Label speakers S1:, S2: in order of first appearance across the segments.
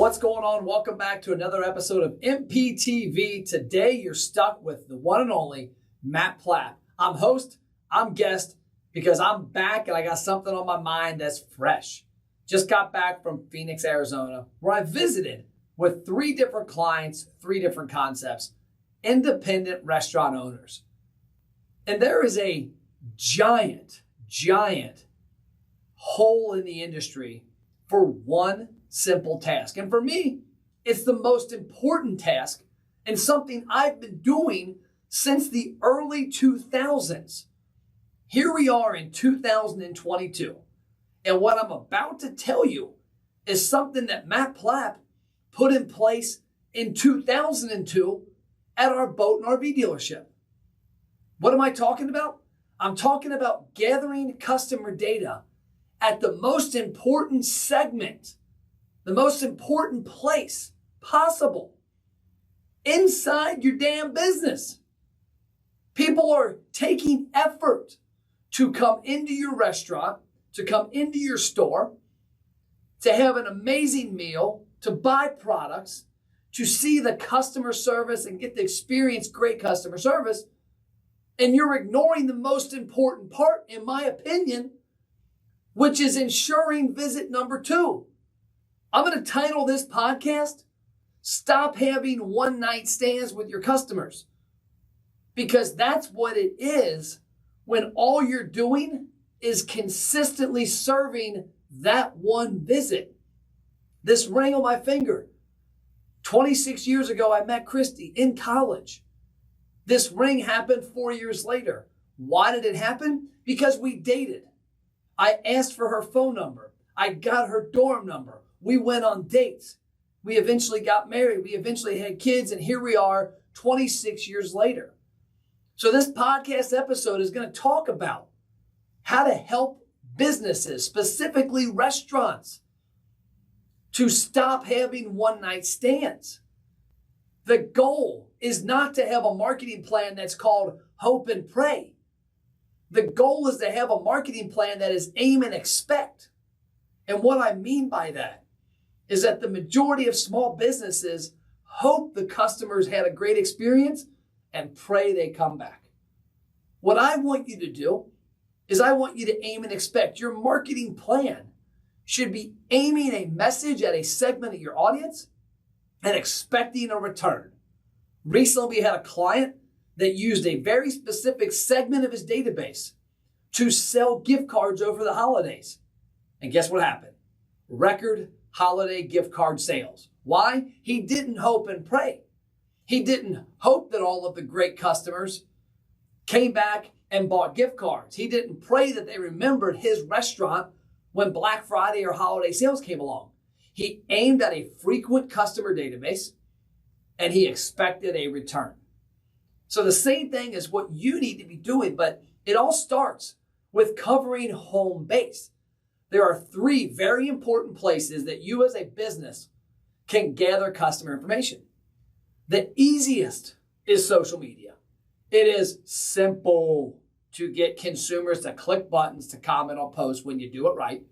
S1: What's going on? Welcome back to another episode of MPTV. Today, you're stuck with the one and only Matt Platt. I'm host, I'm guest, because I'm back and I got something on my mind that's fresh. Just got back from Phoenix, Arizona, where I visited with 3 different clients, 3 different concepts, independent restaurant owners. And there is a giant hole in the industry for one simple task. And for me, it's the most important task and something I've been doing since the early 2000s. Here we are in 2022. And what I'm about to tell you is something that Matt Platt put in place in 2002 at our boat and RV dealership. What am I talking about? I'm talking about gathering customer data at the most important segment, the most important place possible inside your damn business. People are taking effort to come into your restaurant, to come into your store, to have an amazing meal, to buy products, to see the customer service and get to experience great customer service. And you're ignoring the most important part, in my opinion, which is ensuring visit number 2. I'm going to title this podcast, Stop Having One-Night Stands with Your Customers. Because that's what it is when all you're doing is consistently serving that one visit. This ring on my finger. 26 years ago, I met Christy in college. This ring happened 4 years later. Why did it happen? Because we dated. I asked for her phone number. I got her dorm number. We went on dates. We eventually got married. We eventually had kids. And here we are 26 years later. So this podcast episode is going to talk about how to help businesses, specifically restaurants, to stop having one-night stands. The goal is not to have a marketing plan that's called hope and pray. The goal is to have a marketing plan that is aim and expect. And what I mean by that is that the majority of small businesses hope the customers had a great experience and pray they come back. What I want you to do is I want you to aim and expect. Your marketing plan should be aiming a message at a segment of your audience and expecting a return. Recently, we had a client that used a very specific segment of his database to sell gift cards over the holidays. And guess what happened? Record holiday gift card sales. Why? He didn't hope and pray. He didn't hope that all of the great customers came back and bought gift cards. He didn't pray that they remembered his restaurant when Black Friday or holiday sales came along. He aimed at a frequent customer database and he expected a return. So the same thing is what you need to be doing, but it all starts with covering home base. There are 3 very important places that you as a business can gather customer information. The easiest is social media. It is simple to get consumers to click buttons to comment on posts when you do it right.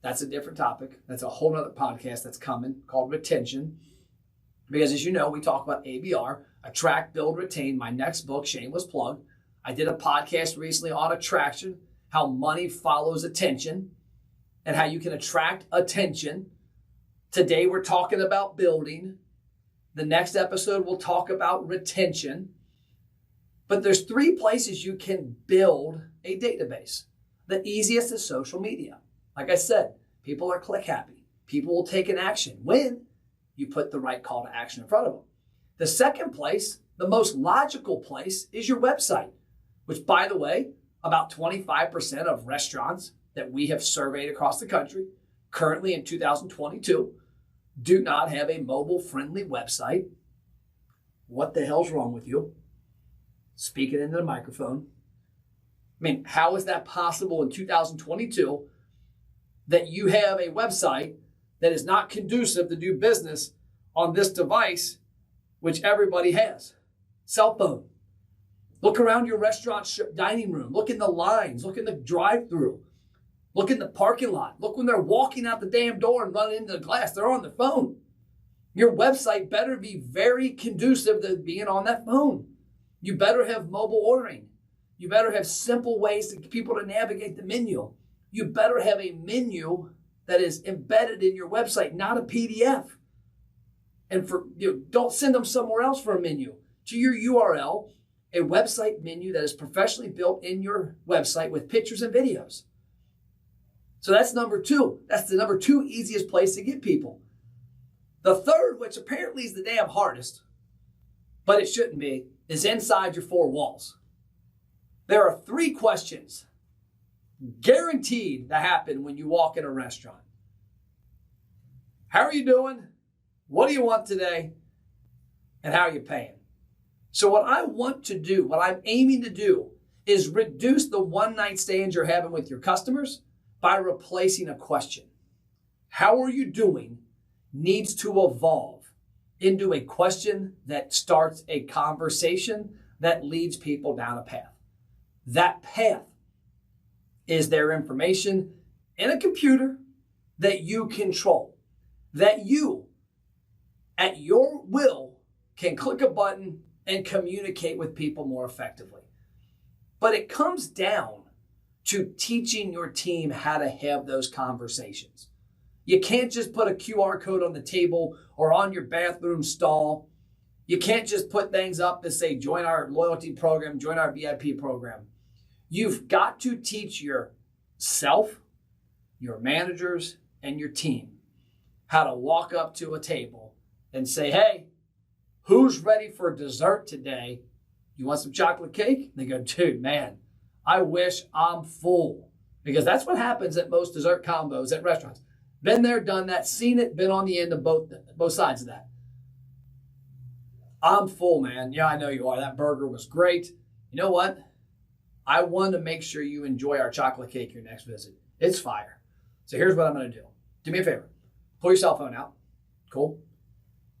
S1: That's a different topic. That's a whole nother podcast that's coming called retention. Because as you know, we talk about ABR, Attract, Build, Retain, my next book, shameless plug. I did a podcast recently on attraction, how money follows attention and how you can attract attention. Today, we're talking about building. The next episode, we'll talk about retention. But there's 3 places you can build a database. The easiest is social media. Like I said, people are click happy. People will take an action when you put the right call to action in front of them. The second place, the most logical place, is your website, which, by the way, about 25% of restaurants that we have surveyed across the country currently in 2022 do not have a mobile-friendly website. What the hell's wrong with you? Speaking into the microphone. I mean, how is that possible in 2022 that you have a website that is not conducive to do business on this device, which everybody has? Cell phone. Look around your restaurant dining room. Look in the lines. Look in the drive-thru. Look in the parking lot. Look when they're walking out the damn door and running into the glass. They're on their phone. Your website better be very conducive to being on that phone. You better have mobile ordering. You better have simple ways to get people to navigate the menu. You better have a menu that is embedded in your website, not a PDF. And don't send them somewhere else for a menu. To your URL, a website menu that is professionally built in your website with pictures and videos. So that's number two. That's the number two easiest place to get people. The third, which apparently is the damn hardest, but it shouldn't be, is inside your four walls. There are three questions guaranteed to happen when you walk in a restaurant. How are you doing? What do you want today? And how are you paying? So what I want to do, what I'm aiming to do, is reduce the one-night stands you're having with your customers by replacing a question. How are you doing needs to evolve into a question that starts a conversation that leads people down a path. That path is their information in a computer that you control, that you, at your will, can click a button and communicate with people more effectively. But it comes down to teaching your team how to have those conversations. You can't just put a QR code on the table or on your bathroom stall. You can't just put things up that say, join our loyalty program, join our VIP program. You've got to teach yourself, your managers, and your team how to walk up to a table and say, hey, who's ready for dessert today? You want some chocolate cake? They go, dude, man, I wish I'm full. Because that's what happens at most dessert combos at restaurants. Been there, done that, seen it, been on the end of both sides of that. I'm full, man. Yeah, I know you are. That burger was great. You know what? I want to make sure you enjoy our chocolate cake your next visit. It's fire. So here's what I'm going to do. Do me a favor. Pull your cell phone out. Cool.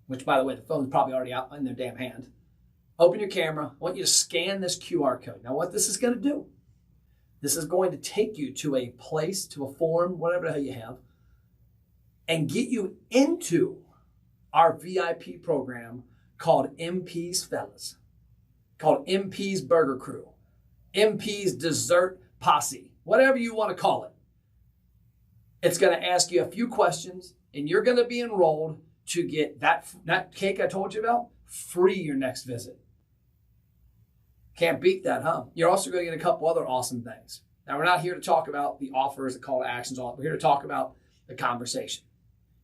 S1: Which, by the way, the phone's probably already out in their damn hand. Open your camera. I want you to scan this QR code. Now, what this is going to do, this is going to take you to a place, to a form, whatever the hell you have, and get you into our VIP program called MP's Fellas, called MP's Burger Crew, MP's Dessert Posse, whatever you want to call it. It's going to ask you a few questions, and you're going to be enrolled to get that cake I told you about free your next visit. Can't beat that, huh? You're also going to get a couple other awesome things. Now, we're not here to talk about the offers, the call to actions, all. We're here to talk about the conversation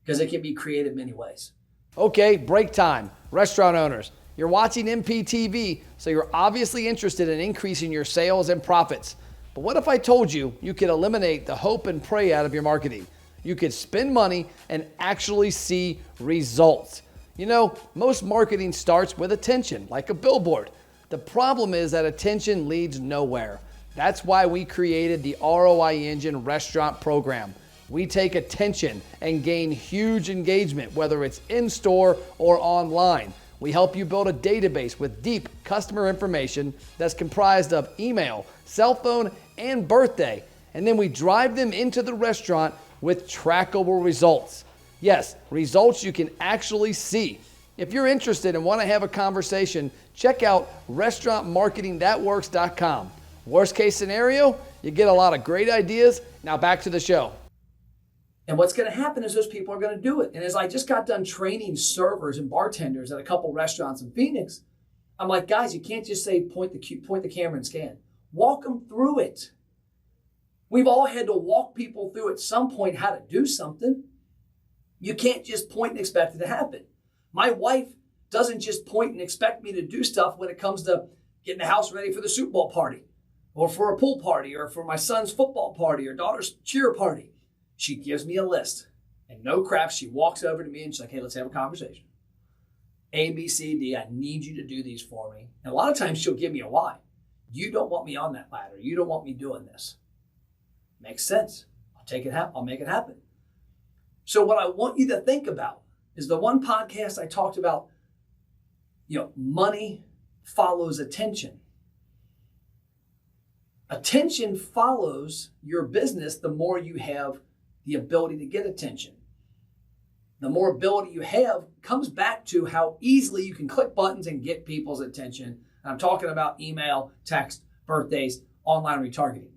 S1: because it can be created many ways. Okay, break time. Restaurant owners, you're watching MPTV, so you're obviously interested in increasing your sales and profits. But what if I told you could eliminate the hope and pray out of your marketing? You could spend money and actually see results. You know, most marketing starts with attention, like a billboard. The problem is that attention leads nowhere. That's why we created the ROI Engine Restaurant Program. We take attention and gain huge engagement, whether it's in-store or online. We help you build a database with deep customer information that's comprised of email, cell phone, and birthday. And then we drive them into the restaurant with trackable results. Yes, results you can actually see. If you're interested and want to have a conversation, check out restaurantmarketingthatworks.com. Worst case scenario, you get a lot of great ideas. Now back to the show. And what's going to happen is those people are going to do it. And as I just got done training servers and bartenders at a couple restaurants in Phoenix, I'm like, guys, you can't just say point the camera and scan. Walk them through it. We've all had to walk people through at some point how to do something. You can't just point and expect it to happen. My wife doesn't just point and expect me to do stuff when it comes to getting the house ready for the Super Bowl party or for a pool party or for my son's football party or daughter's cheer party. She gives me a list and no crap. She walks over to me and she's like, hey, let's have a conversation. A, B, C, D, I need you to do these for me. And a lot of times she'll give me a why. You don't want me on that ladder. You don't want me doing this. Makes sense. I'll make it happen. So what I want you to think about is the one podcast I talked about, money follows attention. Attention follows your business the more you have the ability to get attention. The more ability you have comes back to how easily you can click buttons and get people's attention. And I'm talking about email, text, birthdays, online retargeting.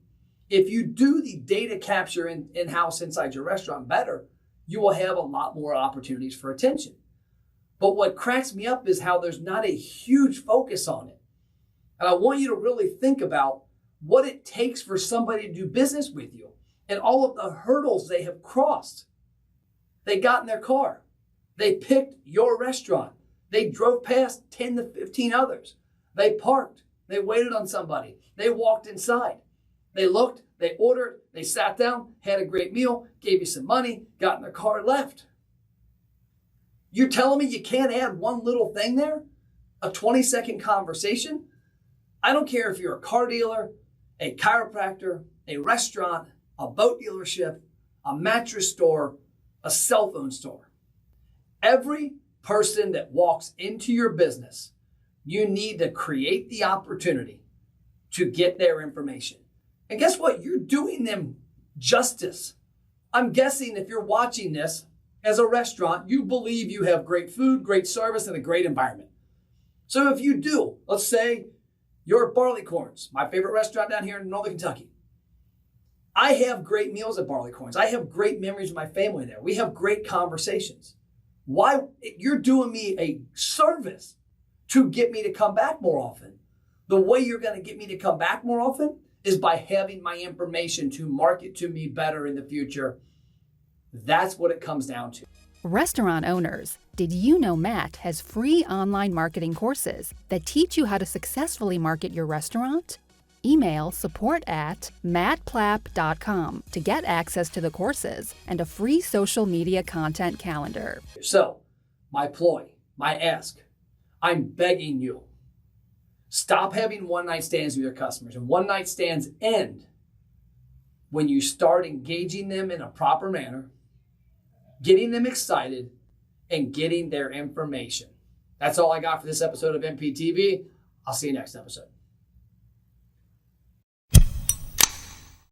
S1: If you do the data capture in-house inside your restaurant better, you will have a lot more opportunities for attention. But what cracks me up is how there's not a huge focus on it. And I want you to really think about what it takes for somebody to do business with you and all of the hurdles they have crossed. They got in their car. They picked your restaurant. They drove past 10 to 15 others. They parked. They waited on somebody. They walked inside. They looked, they ordered, they sat down, had a great meal, gave you some money, got in their car, left. You're telling me you can't add one little thing there? A 20-second conversation? I don't care if you're a car dealer, a chiropractor, a restaurant, a boat dealership, a mattress store, a cell phone store. Every person that walks into your business, you need to create the opportunity to get their information. And guess what? You're doing them justice. I'm guessing if you're watching this as a restaurant, you believe you have great food, great service, and a great environment. So if you do, let's say you're at Barleycorns, my favorite restaurant down here in Northern Kentucky. I have great meals at Barleycorns. I have great memories with my family there. We have great conversations. Why? You're doing me a service to get me to come back more often. The way you're going to get me to come back more often is by having my information to market to me better in the future. That's what it comes down to.
S2: Restaurant owners, did you know Matt has free online marketing courses that teach you how to successfully market your restaurant? Email support@mattplapp.com to get access to the courses and a free social media content calendar.
S1: So, my ploy, my ask, I'm begging you, stop having one-night stands with your customers. And one-night stands end when you start engaging them in a proper manner, getting them excited, and getting their information. That's all I got for this episode of MPTV. I'll see you next episode.